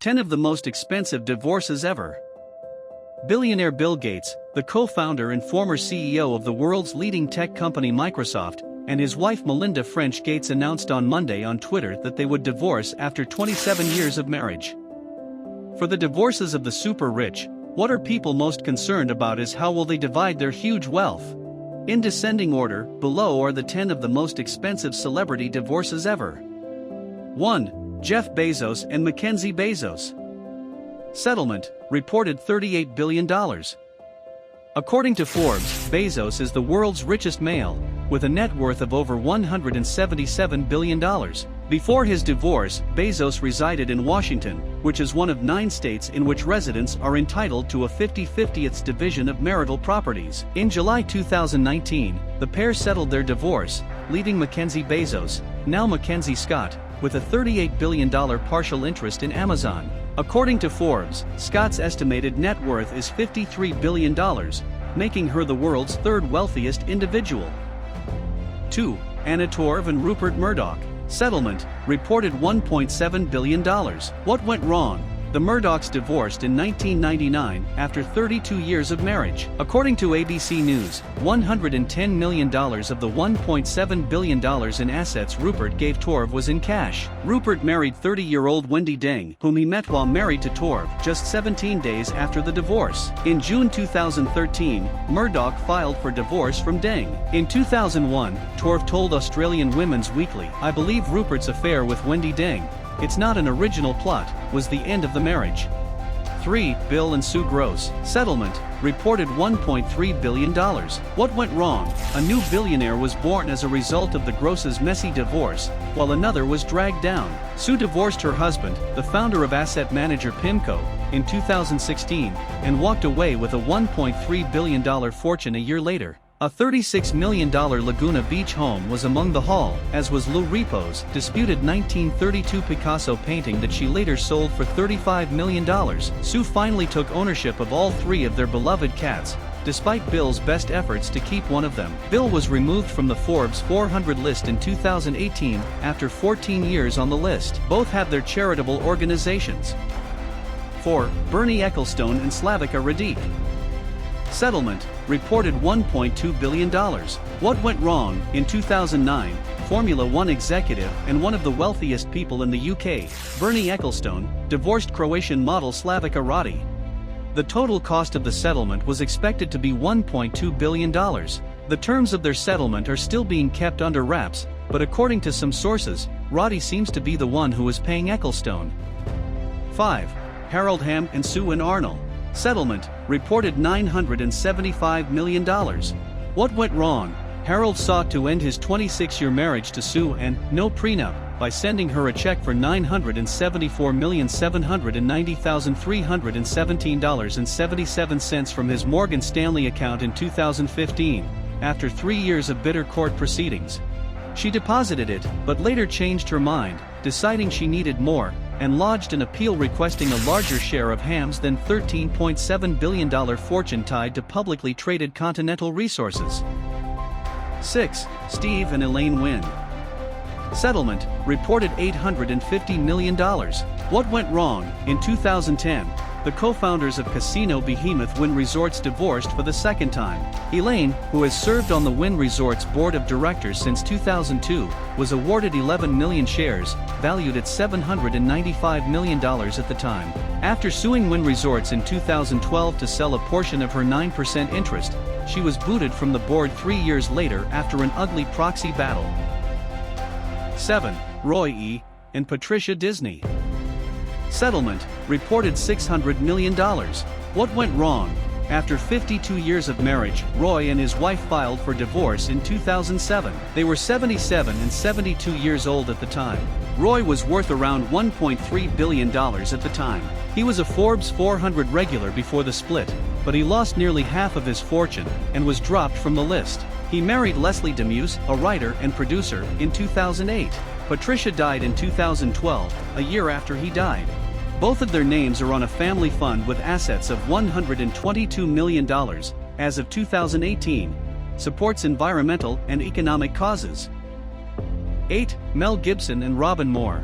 10 of the most expensive divorces ever. Billionaire Bill Gates, the co-founder and former CEO of the world's leading tech company Microsoft, and his wife Melinda French Gates announced on Monday on Twitter that they would divorce after 27 years of marriage. For the divorces of the super rich, what are people most concerned about is how will they divide their huge wealth. In descending order, below are the 10 of the most expensive celebrity divorces ever. 1. Jeff Bezos and Mackenzie Bezos. Settlement, reported $38 billion. According to Forbes, Bezos is the world's richest male, with a net worth of over $177 billion. Before his divorce, Bezos resided in Washington, which is one of 9 states in which residents are entitled to a 50/50th division of marital properties. In July 2019, the pair settled their divorce, leaving Mackenzie Bezos, now Mackenzie Scott, with a $38 billion partial interest in Amazon. According to Forbes, Scott's estimated net worth is $53 billion, making her the world's third wealthiest individual. 2. Anna Torv and Rupert Murdoch. Settlement, reported $1.7 billion. What went wrong? The Murdochs divorced in 1999 after 32 years of marriage. According to ABC News, $110 million of the $1.7 billion in assets Rupert gave Torv was in cash. Rupert married 30-year-old Wendy Deng, whom he met while married to Torv, just 17 days after the divorce. In June 2013, Murdoch filed for divorce from Deng. In 2001, Torv told Australian Women's Weekly, "I believe Rupert's affair with Wendy Deng, it's not an original plot, was the end of the marriage." 3. Bill and Sue Gross. Settlement, reported $1.3 billion. What went wrong? A new billionaire was born as a result of the Grosses' messy divorce, while another was dragged down. Sue divorced her husband, the founder of asset manager PIMCO, in 2016, and walked away with a $1.3 billion fortune a year later. A $36 million Laguna Beach home was among the haul, as was Lou Repo's disputed 1932 Picasso painting that she later sold for $35 million. Sue finally took ownership of all 3 of their beloved cats, despite Bill's best efforts to keep one of them. Bill was removed from the Forbes 400 list in 2018 after 14 years on the list. Both have their charitable organizations. 4. Bernie Ecclestone and Slavica Radic. Settlement, reported $1.2 billion. What went wrong? In 2009, Formula One executive and one of the wealthiest people in the UK, Bernie Ecclestone, divorced Croatian model Slavica Radic. The total cost of the settlement was expected to be $1.2 billion. The terms of their settlement are still being kept under wraps, but according to some sources, Radic seems to be the one who is paying Ecclestone. 5. Harold Hamm and Sue and Arnold. Settlement, reported $975 million. What went wrong? Harold sought to end his 26-year marriage to Sue and no prenup by sending her a check for $974,790,317.77 from his Morgan Stanley account in 2015, after 3 years of bitter court proceedings. She deposited it, but later changed her mind, deciding she needed more, and lodged an appeal requesting a larger share of Hamm's then $13.7 billion fortune tied to publicly traded Continental Resources. 6. Steve and Elaine Wynn. Settlement, reported $850 million. What went wrong? In 2010, the co-founders of casino behemoth Wynn Resorts divorced for the second time. Elaine, who has served on the Wynn Resorts board of directors since 2002, was awarded 11 million shares, valued at $795 million at the time. After suing Wynn Resorts in 2012 to sell a portion of her 9% interest, she was booted from the board 3 years later after an ugly proxy battle. 7. Roy E. and Patricia Disney. Settlement, reported $600 million. What went wrong? After 52 years of marriage, Roy and his wife filed for divorce in 2007. They were 77 and 72 years old at the time. Roy was worth around $1.3 billion at the time. He was a Forbes 400 regular before the split, but he lost nearly half of his fortune and was dropped from the list. He married Leslie Demuse, a writer and producer, in 2008. Patricia died in 2012, a year after he died. Both of their names are on a family fund with assets of $122 million, as of 2018, supports environmental and economic causes. 8. Mel Gibson and Robin Moore.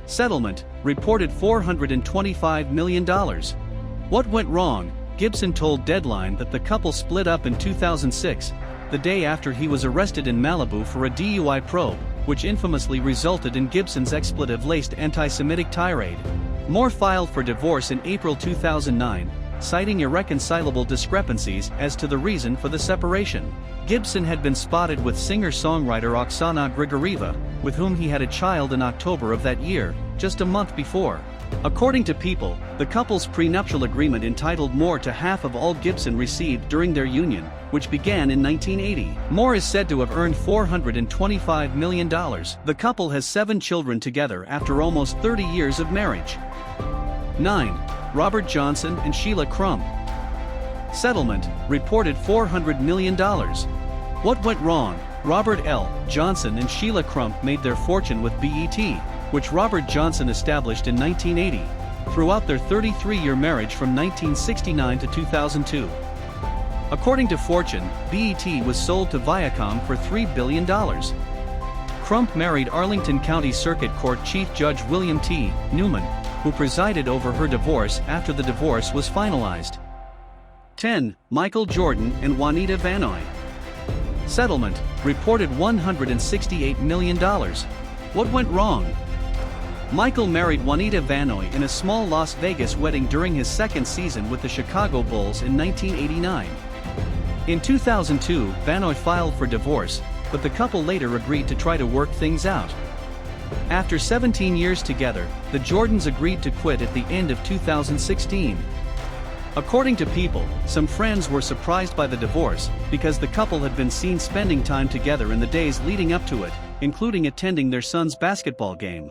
Settlement, reported $425 million. What went wrong? Gibson told Deadline that the couple split up in 2006, the day after he was arrested in Malibu for a DUI probe, which infamously resulted in Gibson's expletive-laced anti-Semitic tirade. Moore filed for divorce in April 2009, citing irreconcilable discrepancies as to the reason for the separation. Gibson had been spotted with singer-songwriter Oksana Grigorieva, with whom he had a child in October of that year, just a month before. According to People, the couple's prenuptial agreement entitled Moore to half of all Gibson received during their union, which began in 1980. Moore is said to have earned $425 million. The couple has 7 children together after almost 30 years of marriage. 9. Robert Johnson and Sheila Crump. Settlement, reported $400 million. What went wrong? Robert L. Johnson and Sheila Crump made their fortune with BET, which Robert Johnson established in 1980, throughout their 33-year marriage from 1969 to 2002. According to Fortune, BET was sold to Viacom for $3 billion. Crump married Arlington County Circuit Court Chief Judge William T. Newman, who presided over her divorce after the divorce was finalized. 10. Michael Jordan and Juanita Vanoy. Settlement, reported $168 million. What went wrong? Michael married Juanita Vanoy in a small Las Vegas wedding during his second season with the Chicago Bulls in 1989. In 2002, Vanoy filed for divorce, but the couple later agreed to try to work things out. After 17 years together, the Jordans agreed to quit at the end of 2016. According to People, some friends were surprised by the divorce because the couple had been seen spending time together in the days leading up to it, including attending their son's basketball game.